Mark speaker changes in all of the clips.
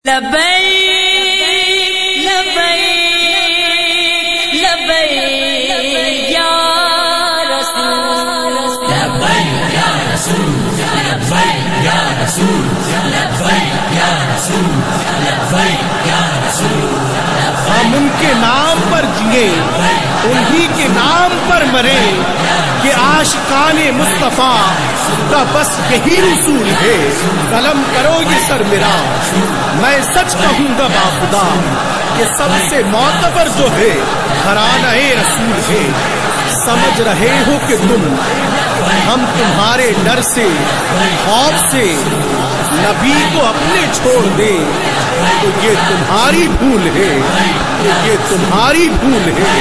Speaker 1: لبیک لبیک لبیک یا رسول لبیک یا رسول لبیک یا رسول لبیک یا رسول لبیک یا رسول
Speaker 2: ہم ان کے نام پر جیے انہی کے نام پر مرے کہ عاشقان مصطفیٰ کا بس یہی رسول ہے. قلم کرو یہ سر میرا میں سچ کہوں گا باخدا کہ سب سے معتبر جو ہے گھرانہ رسول ہے. سمجھ رہے ہو کہ تم ہم تمہارے ڈر سے خوف سے نبی کو اپنے چھوڑ دیں تو یہ تمہاری بھول ہے، تو یہ تمہاری بھول ہے.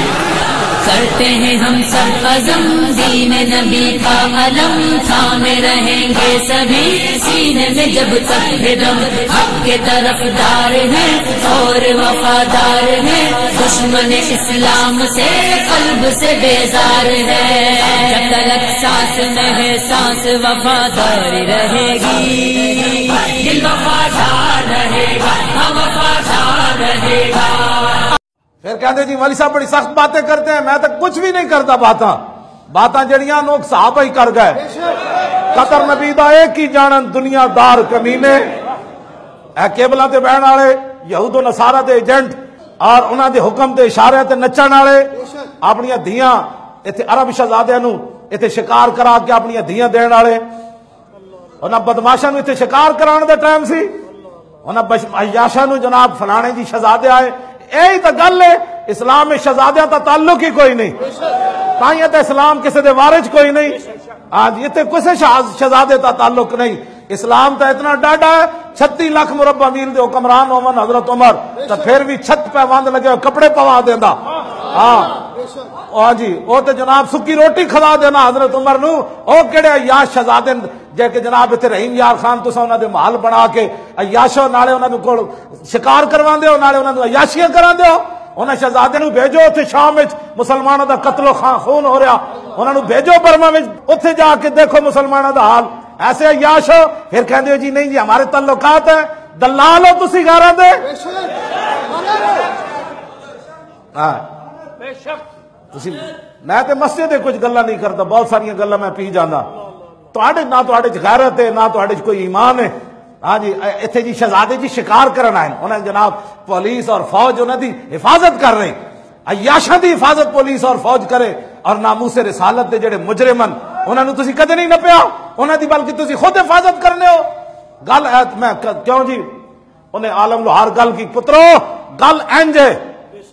Speaker 1: کرتے ہیں ہم سب عزم دین نبی کا علم تھامے رہیں گے سبھی سینے میں جب تک ہے دم. حق کے طرفدار ہیں اور وفادار ہیں دشمن اسلام سے قلب سے بیزار ہے. جب تک سانس میں ہے سانس وفادار رہے گی دل وفادار رہے گا وفادار رہے گا.
Speaker 3: پھر کہتے جی والی صاحب بڑی سخت باتیں کرتے ہیں. میں تو کچھ بھی نہیں کرتا. باتاں جڑیاں لوگ صحابہ ہی کر گئے. قطر نبی دا ایک ہی جانن دنیا دار کمینے اے کیبلاں تے بہن والے یہود و نصارہ دے ایجنٹ اور انہاں دے حکم تے اشارے تے نچن والے اپنی دھیاں ایتھے عرب شہزادیاں نو ایتھے شکار کرا کے اپنی دھیاں دین والے. انہاں بدماشاں نو ایتھے شکار کران دے ٹائم سی انہاں عیاشاں نو جناب فلانے جی شہزادے آئے. یہی تو گل ہے. اسلام میں شہزادیاں تا تعلق ہی کوئی نہیں. تائیں تے اسلام کسی دے وارث کوئی نہیں. آج یہ تے کسے شہزادے تا تعلق نہیں. اسلام تا اتنا ڈاڈا ہے 36 لاکھ مربع میل دے حکمران ہوون حضرت عمر تو پھر بھی چھت پہ وند لگے کپڑے پوا دیندا. ہاں جی وہ تے جناب سکی روٹی کھلا دینا حضرت عمر نو. او کیڑے عیاش شہزادے جے کہ جناب تے رحیم یار خان تساں انہاں دے محل بنا کے عیاشو نالے انہاں کول شکار کرواندے ہو نالے انہاں نو عیاشیاں کراندے ہو. انہاں شہزادے نو بھیجو اوتھے شام وچ مسلماناں دا قتل و خون ہو رہا. انہاں نو بھیجو برما وچ اوتھے جا کے دیکھو مسلماناں دا حال. ایسے عیاش ہو پھر کہندے ہو جی نہیں جی ہمارے تعلقات ہیں. دلال ہو تسی گھراں دے. ہاں میں تے مسجد دے کچھ گلاں نہیں کرتا. بہت ساری گلاں میں پی جانا. نہ غیرت ہے نہ کوئی ایمان ہے. ہاں جی اتنے جی شہزادے جی شکار کرنا ہے. انہیں جناب پولیس اور فوج انہوں دی حفاظت کر رہے. عیاشاں دی حفاظت پولیس اور فوج کرے اور ناموس رسالت دے جڑے مجرمن انہوں نے تسی کدے نہیں نپیا. انہوں دی بلکہ تسی خود حفاظت کرنے ہو. گل میں کیوں جی انہیں عالم لوہار گل کی پترو گل انج ہے.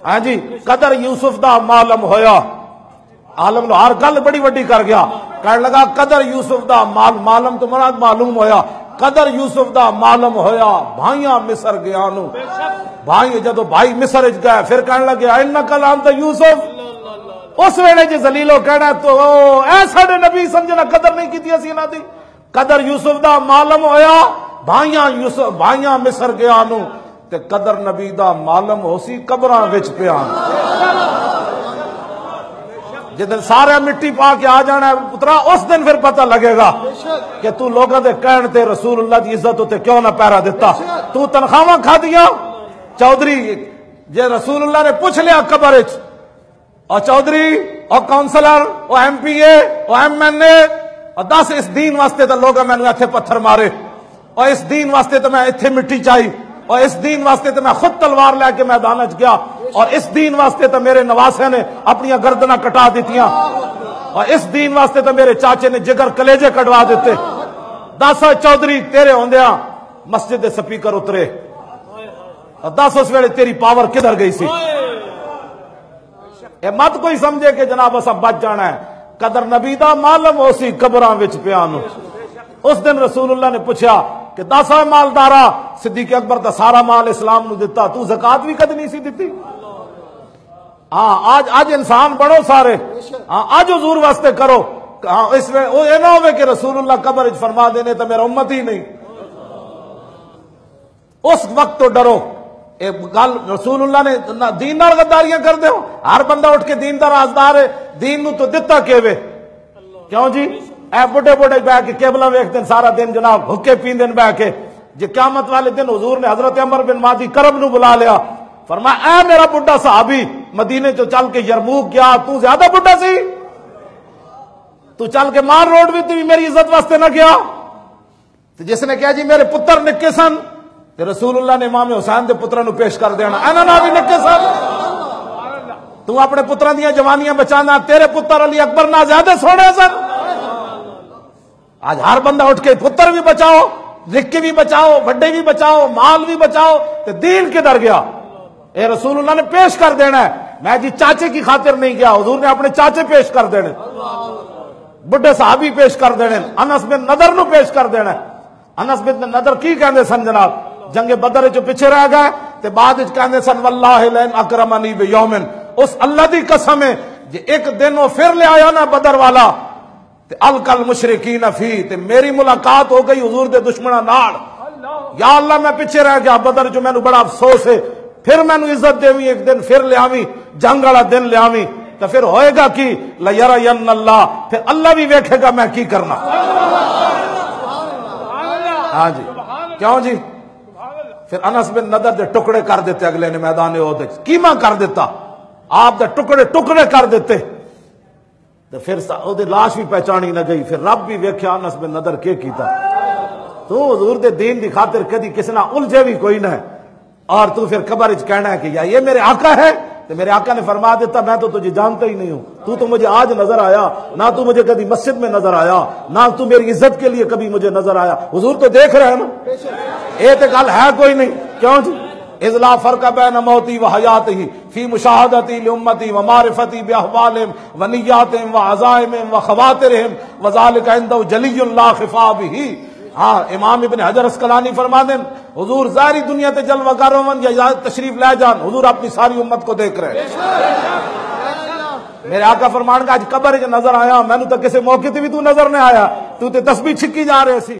Speaker 3: ہاں جی قدر یوسف دا معلوم ہویا. عالم لوہار گل بڑی وڈی کر گیا. کہنے لگا قدر یوسف دا معلوم تو مراد معلوم ہویا. قدر یوسف دا معلوم ہویا بھائیاں مصر گیا نو. بھائی جدو بھائی مصر گئے پھر کہنے لگے انک لانت یوسف. اس ویلے جی ذلیلو کہنا تو اے ساڈے نبی سمجھنا قدر نہیں کیتی اسی انہاں دی. قدر یوسف دا معلوم ہویا بھائیاں مصر گیا نو تے قدر نبی دا معلوم ہو سی قبراں وچ پیان. جدن سارے مٹی پا کے آ جانا ہے پترا اس دن پھر پتہ لگے گا کہ تو لوگوں دے کہن تے رسول اللہ دی عزت تے کیوں نہ پیرا دیتا. تو تنخواہ کھا دیا. چودھری جے رسول اللہ نے پوچھ لیا قبر وچ اور چودھری اور کونسلر اور ایم پی اے اور ایم این اے اور 10 اس دین واسطے تو لوگ میں اتنے پتھر مارے اور اس دین واسطے تو میں اتنے مٹی چاہی اور اس دین واسطے تو میں خود تلوار لے کے میدان وچ گیا اور اس دین واسطے تو میرے نواسے نے اپنی گردناں کٹا دیتیاں اور اس دین واسطے تو میرے چاچے نے جگر کلیجے کٹوا دیتے. 10 چودھری تیرے ہوندیاں مسجد دے سپیکر اترے اور 10 اس ویلے تیری پاور کدھر گئی سی. اے مت کوئی سمجھے کہ جناب اسا بچ جانا ہے. قدر نبی دا معلوم ہو سی قبراں وچ پیانو. اس دن رسول اللہ نے پوچھا کہ 10 مالدارا صدیق اکبر دا سارا مال اسلام نو دیتا تو زکات بھی کد نہیں سی دیتی. ہاں آج انسان بڑو سارے. ہاں آج حضور واسطے کرو. اس میں اے نہ ہوئے کہ رسول اللہ قبر وچ فرما دینے تو میرا امت ہی نہیں. اس وقت تو ڈرو. گل رسول اللہ نے دین نال غداریاں کر دے ہو. ہر بندہ اٹھ کے دین دا رازدار ہے. دین نو تو دتا کیوے کیوں جی اے بڑے بڑے بہ کے کیبلا ویکھدے سارا دن جناب حکے پیندے بہ کے جی قیامت والے دن حضور نے حضرت عمر بن مادی کرب نو بلا لیا، فرمایا اے میرا بڈھا صحابی، مدینے چو چل کے یرموک گیا، تو زیادہ بڈھا سی؟ تو چل کے مار روڈ بھی میری عزت واسطے نہ گیا؟ تو جس نے کہا جی میرے پتر نکے سن، تو رسول اللہ نے امام حسین دے پتروں نو پیش کر دینا، اینا نہ بھی نکے سن، تو اپنے پتروں دیاں جوانیاں بچانا، تیرے پتر علی اکبر نہ زیادہ سونے سن۔ آج ہر بندہ اٹھ کے پتر بھی بچاؤ، نکے بھی بچاؤ، بڑے بھی بچاؤ، مال بھی بچاؤ، تو دین کدھر گیا؟ اے رسول اللہ نے پیش کر دینا ہے، میں جی چاچے کی خاطر نہیں گیا، حضور نے اپنے چاچے پیش کر دینے، بڑے صحابی پیش کر دینے، انس بن نضر نو پیش کر دینا۔ انس بن نضر کی کہندے سن جناب؟ جنگ بدر جو پیچھے رہ گئے تے بعد وچ کہندے سن واللہ لئن اکرمنی بیومن، اس اللہ دی قسم ہے جے ایک دن وہ پھر لے آیا نا بدر والا تے الکل مشرکین فی، تے میری ملاقات ہو گئی حضور دے دشمناں نال، یا اللہ میں پیچھے رہ گیا بدر جو مینوں بڑا افسوس ہے، پھر مینوں عزت دیویں ایک دن پھر لے آویں، جنگ والا دن لے آویں، تو پھر ہوئے گا کی لیرین اللہ، پھر اللہ بھی ویکھے گا میں کی کرنا۔ ہاں جی کیوں جی؟ پھر انس بن نضر دے ٹکڑے کر دیتے اگلے نے میدان احد، کیما کر دیتا، آپ دے ٹکڑے ٹکڑے کر دیتے، تو پھر او دی لاش بھی پہچانی نہ گئی، پھر رب بھی ویکھیا انس بن نضر کے کیتا۔ تو حضور دے دین دی خاطر کدی کسی نہ الجھے بھی کوئی نہ ہے، اور تو پھر قبر وچ کہنا ہے کہ یا یہ میرے آقا ہے، تو میرے آقا نے فرما دیتا میں تو تجھے جانتا ہی نہیں ہوں، تو مجھے آج نظر آیا، نہ تو مجھے کبھی مسجد میں نظر آیا، نہ تو میری عزت کے لیے کبھی مجھے نظر آیا، حضور تو دیکھ رہے ہیں نا، یہ تو گل ہے کوئی نہیں، کیوں جی؟ اذ لا فرق بین موتی و حیاتی فی مشاہدتی لامتی و معرفتی باحوالہم و نیاتہم و عزائمہم و خواترہم وذالک عندہ جلی لا خفا بہ۔ ہاں امام ابن حجر اسقلانی فرما دیں حضور ظاہری دنیا تے جلوہ گر ہون یا تشریف لے جان، حضور اپنی ساری امت کو دیکھ رہے ہیں۔ میرے آقا فرمان کا آج قبر نظر آیا، میں نے تو کسی موقع تے بھی تو نظر نہیں آیا، تو تے تسبیح چھکی جا رہے سی۔